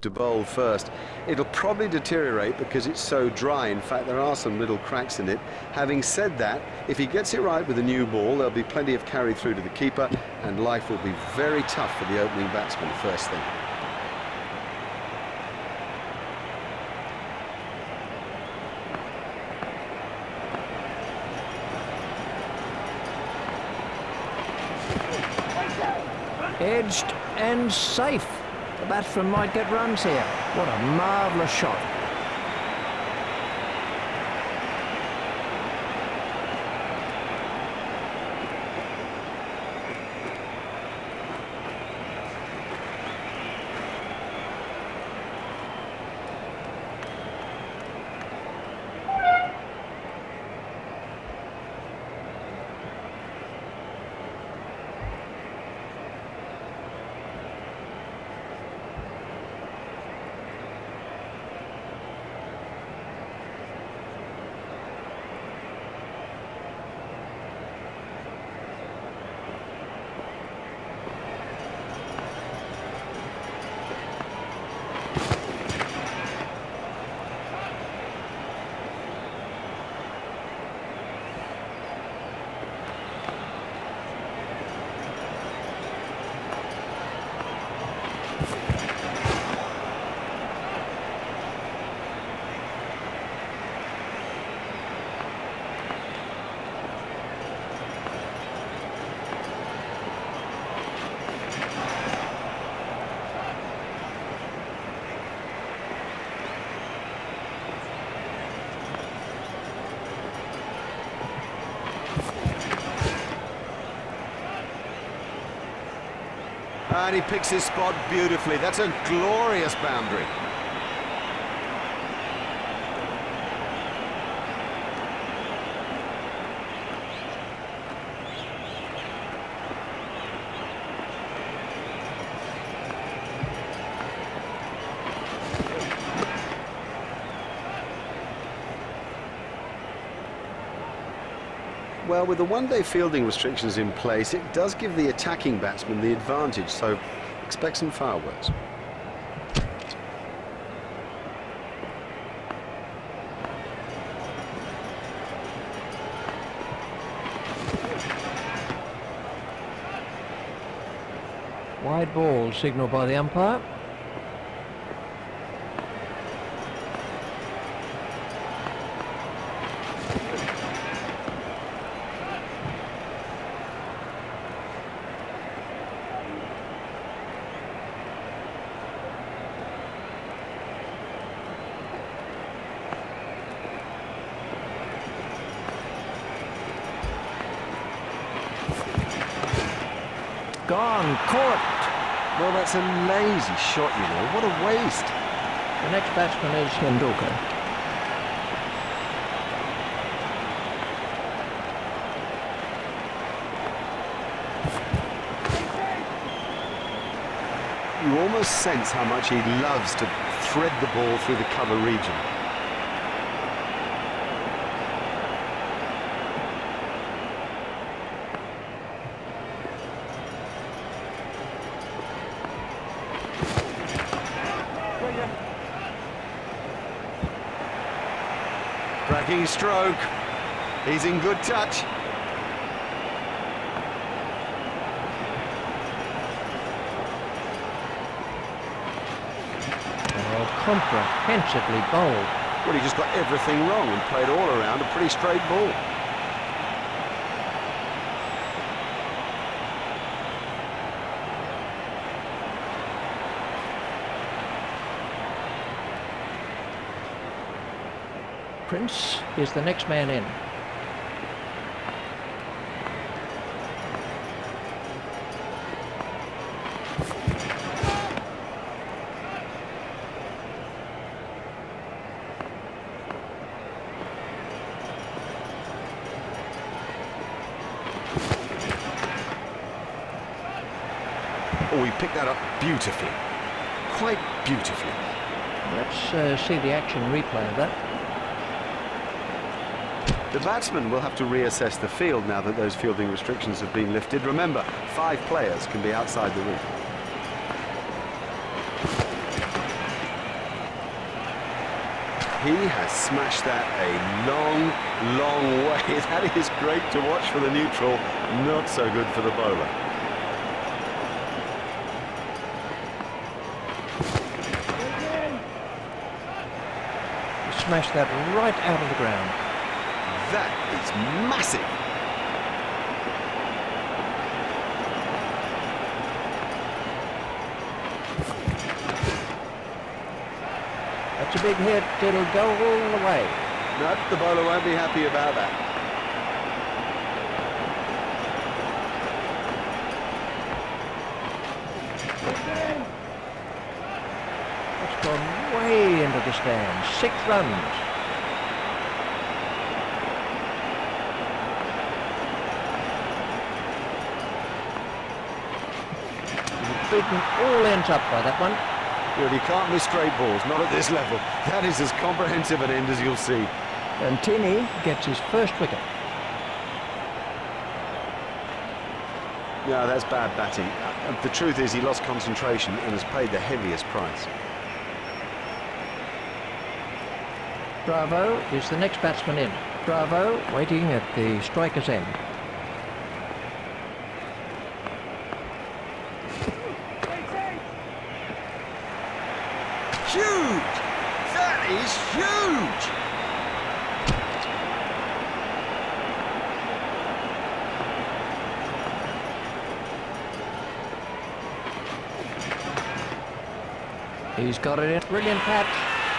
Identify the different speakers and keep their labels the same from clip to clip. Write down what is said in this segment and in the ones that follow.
Speaker 1: To bowl first. It'll probably deteriorate because it's so dry. In fact, there are some little cracks in it. Having said that, if he gets it right with a new ball, there'll be plenty of carry through to the keeper, and life will be very tough for the opening batsman first thing.
Speaker 2: Edged and safe. The batsman might get runs here. What a marvellous shot.
Speaker 1: And he picks his spot beautifully. That's a glorious boundary. Well, with the one-day fielding restrictions in place, it does give the attacking batsman the advantage, so expect some fireworks.
Speaker 2: Wide ball signalled by the umpire. Gone, caught.
Speaker 1: Well, that's a lazy shot, you know. What a waste.
Speaker 2: The next batsman is Tendulkar.
Speaker 1: You almost sense how much he loves to thread the ball through the cover region. Cracking stroke. He's in good touch.
Speaker 2: Comprehensively bowled.
Speaker 1: Well, he just got everything wrong and played all around a pretty straight ball.
Speaker 2: Prince is the next man in.
Speaker 1: Oh, he picked that up beautifully. Quite beautifully.
Speaker 2: Let's see the action replay of that.
Speaker 1: The batsman will have to reassess the field now that those fielding restrictions have been lifted. Remember, 5 players can be outside the ring. He has smashed that a long, long way. That is great to watch for the neutral, not so good for the bowler.
Speaker 2: He smashed that right out of the ground.
Speaker 1: That is massive.
Speaker 2: That's a big hit. It'll go all the way.
Speaker 1: No, the bowler won't be happy about that.
Speaker 2: It's gone way into the stands. 6 runs. He's beaten all ends up by that one.
Speaker 1: Good, you can't miss straight balls, not at this level. That is as comprehensive an end as you'll see.
Speaker 2: And Tinney gets his first wicket.
Speaker 1: Yeah, that's bad batting. The truth is he lost concentration and has paid the heaviest price.
Speaker 2: Bravo is the next batsman in. Bravo waiting at the striker's end.
Speaker 1: Huge! That is huge!
Speaker 2: He's got it in. Brilliant catch.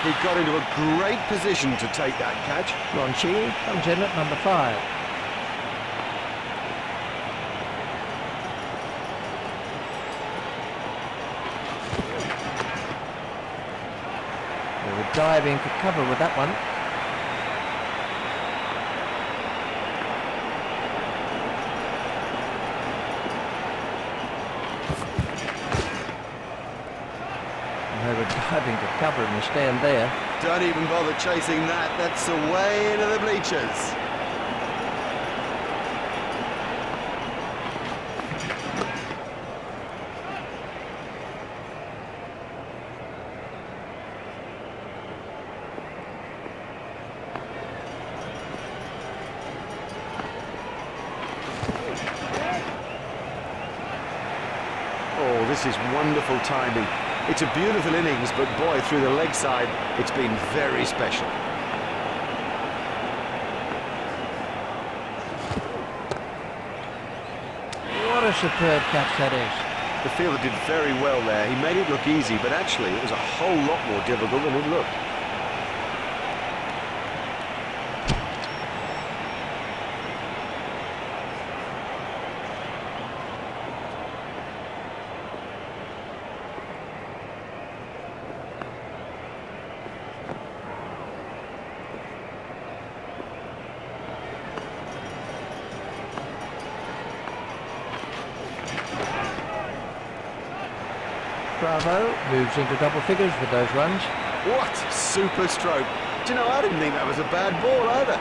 Speaker 1: He got into a great position to take that catch.
Speaker 2: Ronchi comes in at number 5. They were diving for cover with that one. And they were diving for cover in the stand there.
Speaker 1: Don't even bother chasing that. That's away into the bleachers. Oh, this is wonderful timing. It's a beautiful innings, but boy, through the leg side, it's been very special.
Speaker 2: What a superb catch that is.
Speaker 1: The fielder did very well there. He made it look easy, but actually it was a whole lot more difficult than it looked.
Speaker 2: Bravo moves into double figures with those runs.
Speaker 1: What super stroke. Do you know, I didn't think that was a bad ball either.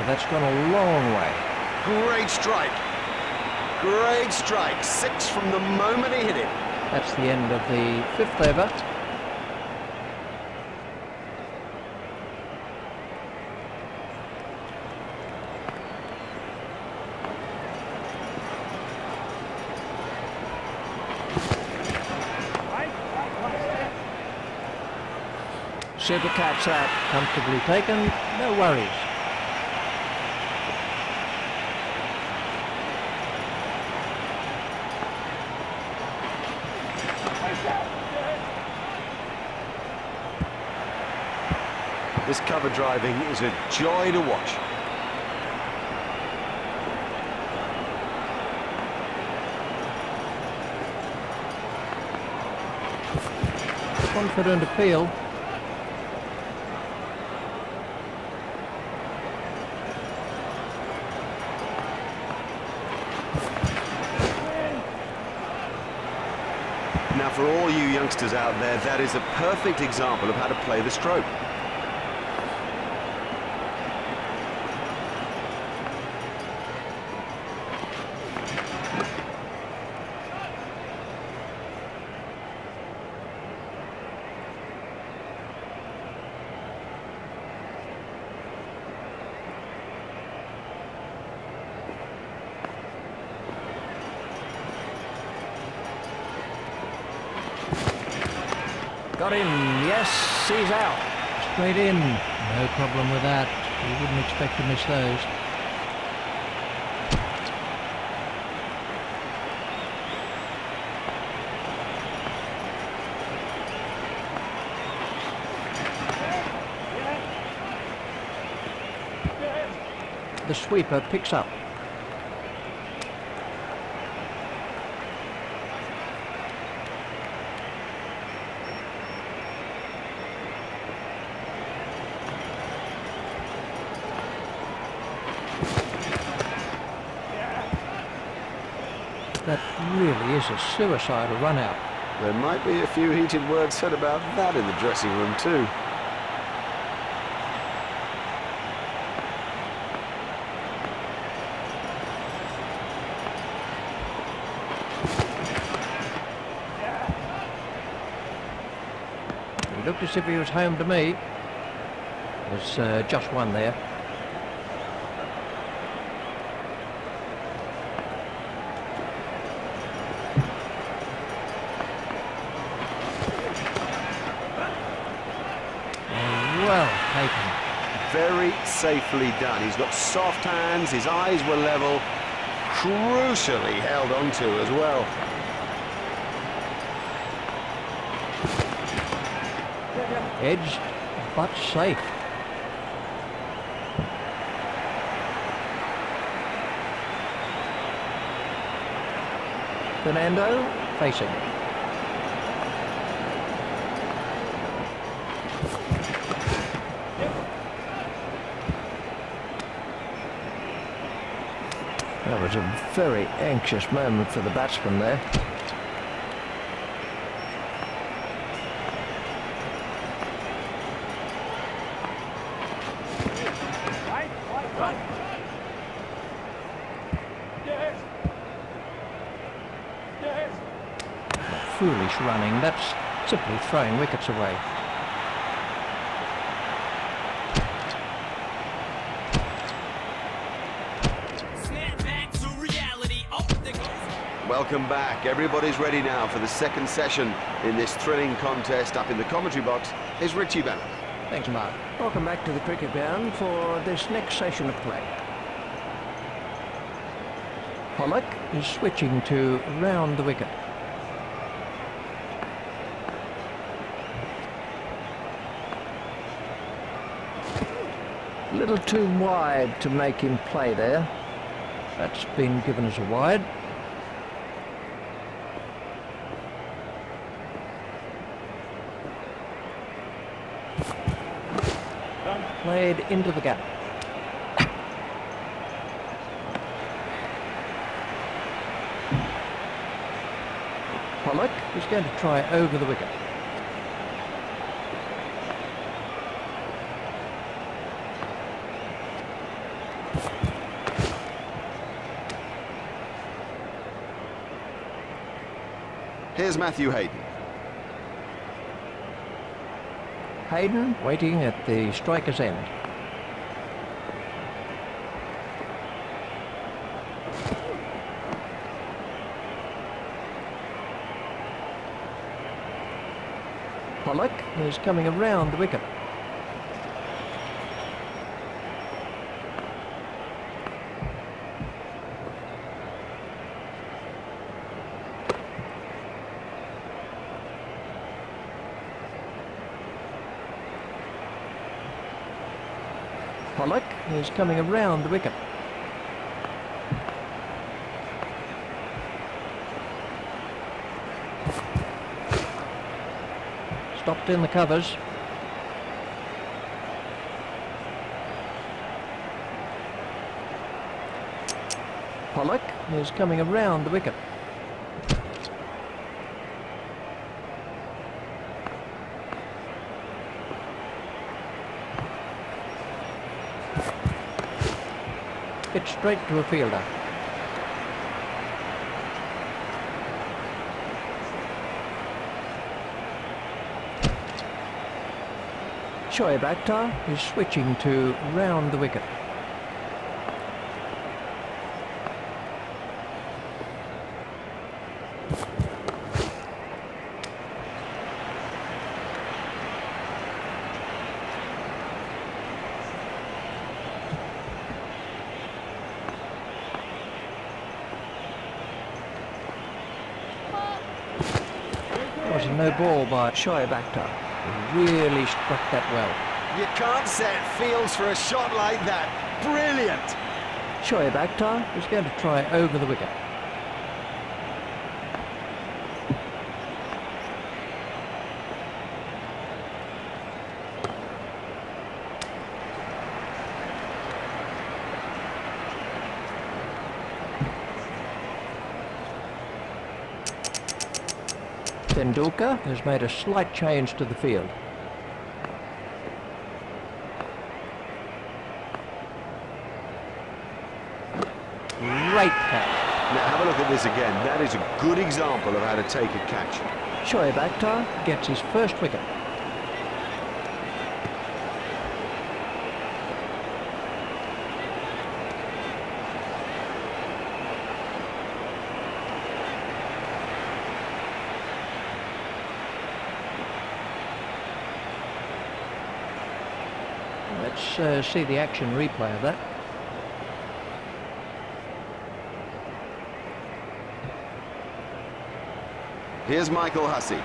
Speaker 2: That's gone a long way.
Speaker 1: Great strike. Great strike. 6 from the moment he hit it.
Speaker 2: That's the end of the 5th over. Super catch that. Comfortably taken. No worries.
Speaker 1: This cover driving is a joy to watch.
Speaker 2: Confident appeal.
Speaker 1: Now, for all you youngsters out there, that is a perfect example of how to play the stroke.
Speaker 2: Got him, yes, he's out.
Speaker 3: Straight in, no problem with that. You wouldn't expect to miss those.
Speaker 2: The sweeper picks up. That really is a suicidal run out.
Speaker 1: There might be a few heated words said about that in the dressing room too.
Speaker 2: He looked as if he was home to me. There's just one there. Well taken.
Speaker 1: Very safely done. He's got soft hands, his eyes were level, crucially held onto as well.
Speaker 2: Edged, but safe. Fernando facing. That was a very anxious moment for the batsman there. Foolish running, that's simply throwing wickets away.
Speaker 1: Welcome back. Everybody's ready now for the second session in this thrilling contest. Up in the commentary box is Richie Bennett.
Speaker 2: Thanks, Mark. Welcome back to the cricket ground for this next session of play. Pollock is switching to round the wicket. A little too wide to make him play there. That's been given as a wide. Played into the gap. Pollock is going to try over the wicket.
Speaker 1: Here's Matthew Hayden.
Speaker 2: Hayden waiting at the striker's end. Pollock is coming around the wicket. Pollock is coming around the wicket. Stopped in the covers. Pollock is coming around the wicket. It's straight to a fielder. Shoaib Akhtar is switching to round the wicket. That was a no ball by Shoaib Akhtar. He really struck that well.
Speaker 1: You can't set fields for a shot like that. Brilliant!
Speaker 2: Shoaib Akhtar is going to try over the wicket. Tendulkar has made a slight change to the field. Great catch.
Speaker 1: Now have a look at this again. That is a good example of how to take a catch.
Speaker 2: Shoaib Akhtar gets his first wicket. Let's see the action replay of that.
Speaker 1: Here's Michael Hussey.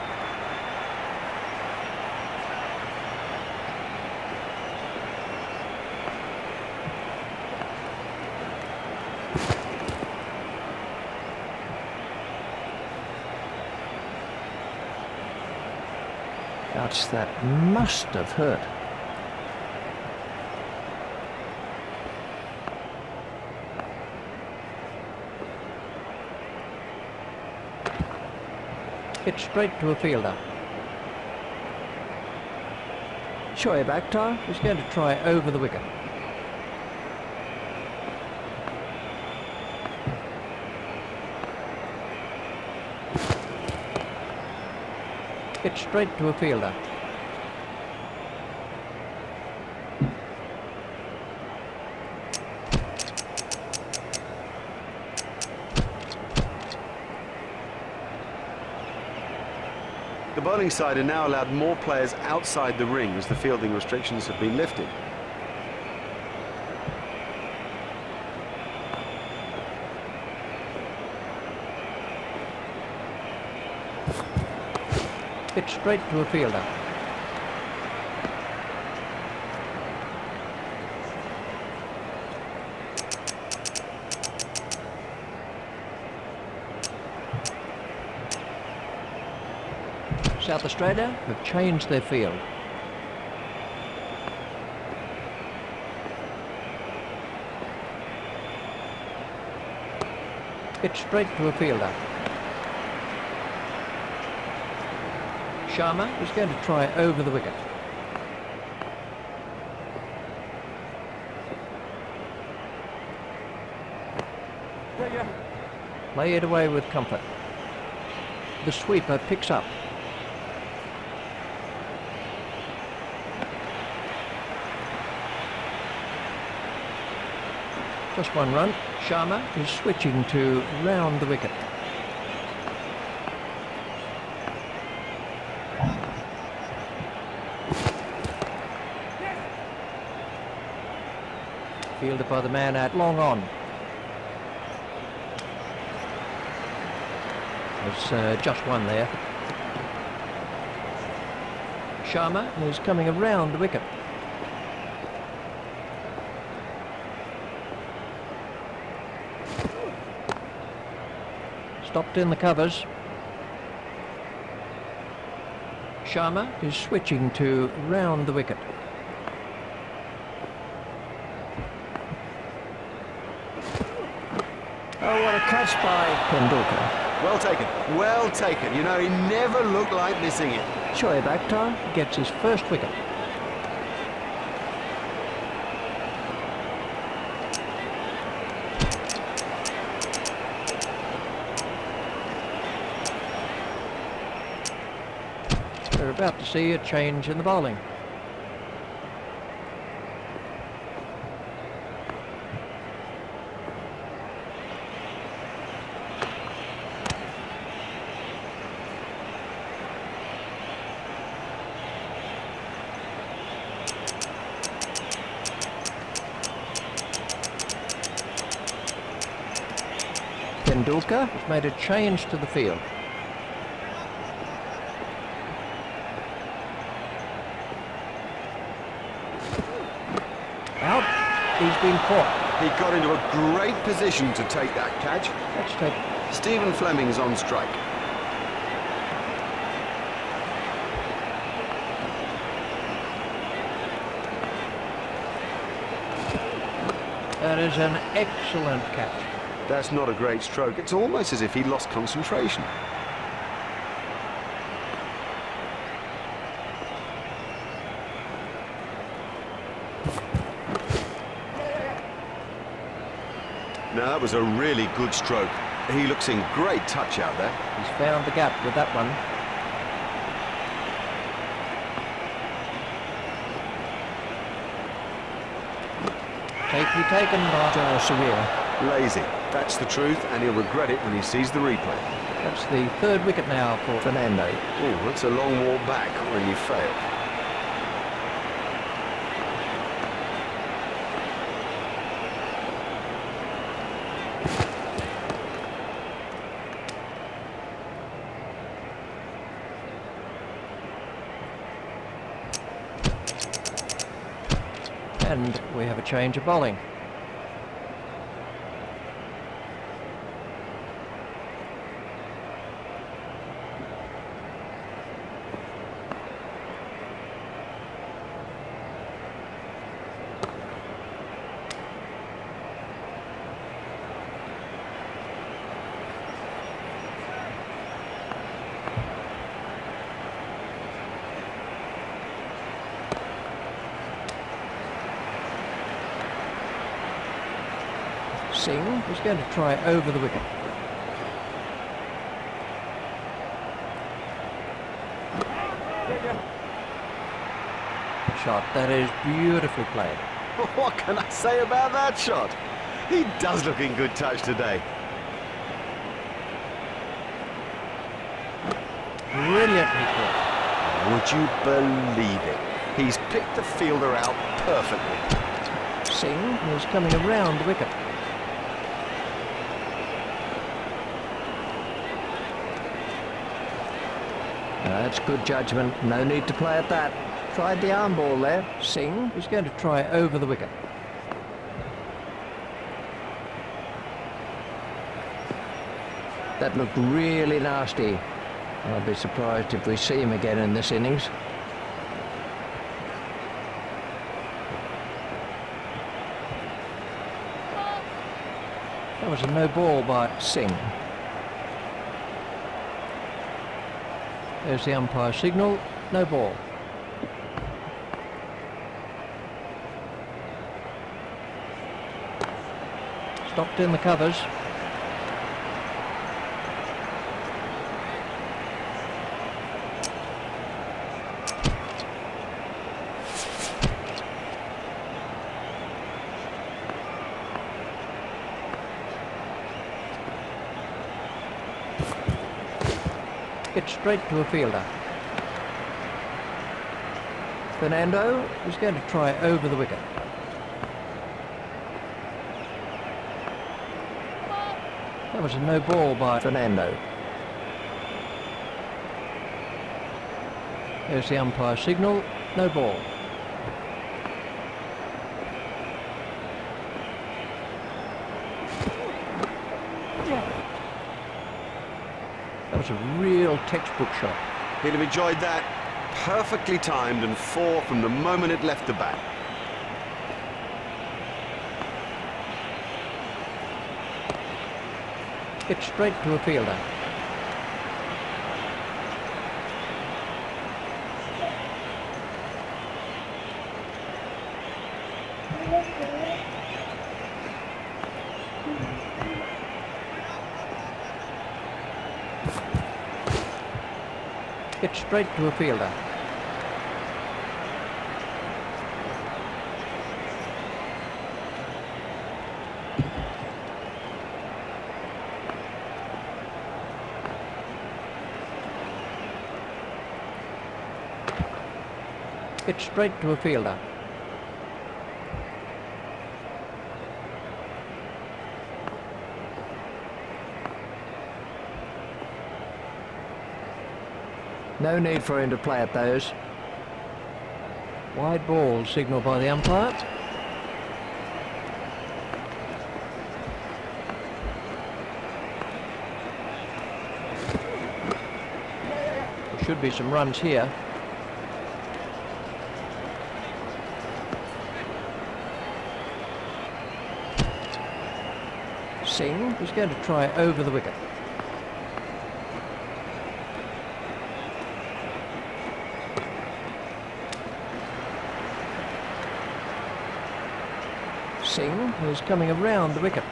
Speaker 2: Ouch, that must have hurt. It's straight to a fielder. Shoaib Akhtar is going to try over the wicket. It's straight to a fielder.
Speaker 1: The bowling side are now allowed more players outside the ring as the fielding restrictions have been lifted.
Speaker 2: It's straight to a fielder. South Australia have changed their field. It's straight to a fielder. Sharma is going to try over the wicket. Play it away with comfort. The sweeper picks up. Just one run. Sharma is switching to round the wicket. Fielded by the man at long on. There's just one there. Sharma is coming around the wicket. Stopped in the covers. Sharma is switching to round the wicket. Oh, what a catch by Tendulkar.
Speaker 1: Well taken, well taken. You know, he never looked like missing it.
Speaker 2: Shoaib Akhtar gets his first wicket. We're about to see a change in the bowling. Tendulkar has made a change to the field. Out. He's been caught.
Speaker 1: He got into a great position to take that catch.
Speaker 2: Let's take
Speaker 1: Stephen Fleming's on strike.
Speaker 2: That is an excellent catch.
Speaker 1: That's not a great stroke. It's almost as if he lost concentration. Now, that was a really good stroke. He looks in great touch out there.
Speaker 2: He's found the gap with that one. Safely taken by Surya.
Speaker 1: Lazy. That's the truth, and he'll regret it when he sees the replay.
Speaker 2: That's the third wicket now for Fernando.
Speaker 1: Oh, that's a long walk back when you fail.
Speaker 2: And we have a change of bowling. Singh is going to try over the wicket. Shot that is beautifully played.
Speaker 1: What can I say about that shot? He does look in good touch today.
Speaker 2: Brilliantly caught.
Speaker 1: Would you believe it? He's picked the fielder out perfectly.
Speaker 2: Singh is coming around the wicket. That's good judgment. No need to play at that. Tried the arm ball there. Singh is going to try over the wicket. That looked really nasty. I'll be surprised if we see him again in this innings. That was a no ball by Singh. There's the umpire signal, no ball. Stopped in the covers. Hit straight to a fielder. Fernando is going to try over the wicket. That was a no ball by Fernando. There's the umpire signal, no ball. That's a real textbook shot.
Speaker 1: He'd have enjoyed that. Perfectly timed and 4 from the moment it left the bat.
Speaker 2: It's straight to a fielder. It's straight to a fielder. It's straight to a fielder. No need for him to play at those. Wide ball signalled by the umpire. There should be some runs here. Singh is going to try over the wicket. Singh is coming around the wicket.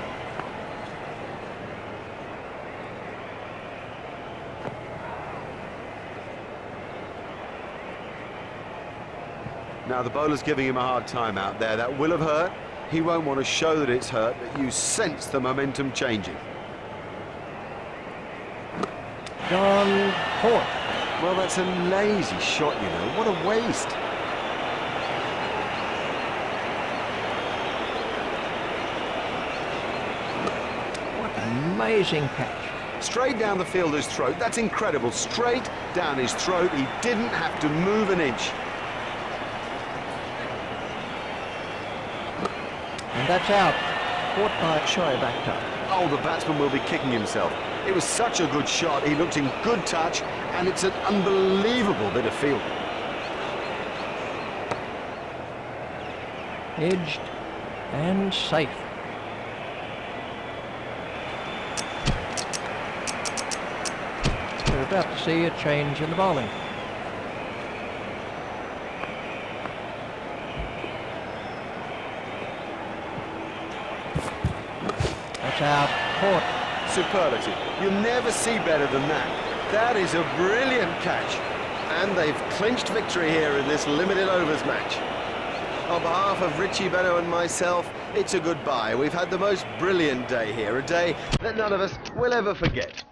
Speaker 1: Now the bowler's giving him a hard time out there. That will have hurt. He won't want to show that it's hurt, but you sense the momentum changing.
Speaker 2: Gone, caught.
Speaker 1: Well, that's a lazy shot, you know. What a waste.
Speaker 2: Amazing catch.
Speaker 1: Straight down the fielder's throat. That's incredible. Straight down his throat. He didn't have to move an inch.
Speaker 2: And that's out. Caught by Shoaib Akhtar.
Speaker 1: Oh, the batsman will be kicking himself. It was such a good shot. He looked in good touch, and it's an unbelievable bit of fielding.
Speaker 2: Edged and safe. We're about to see a change in the bowling. That's out, caught.
Speaker 1: Superlative. You'll never see better than that. That is a brilliant catch. And they've clinched victory here in this limited overs match. On behalf of Richie Benno and myself, it's a goodbye. We've had the most brilliant day here, a day that none of us will ever forget.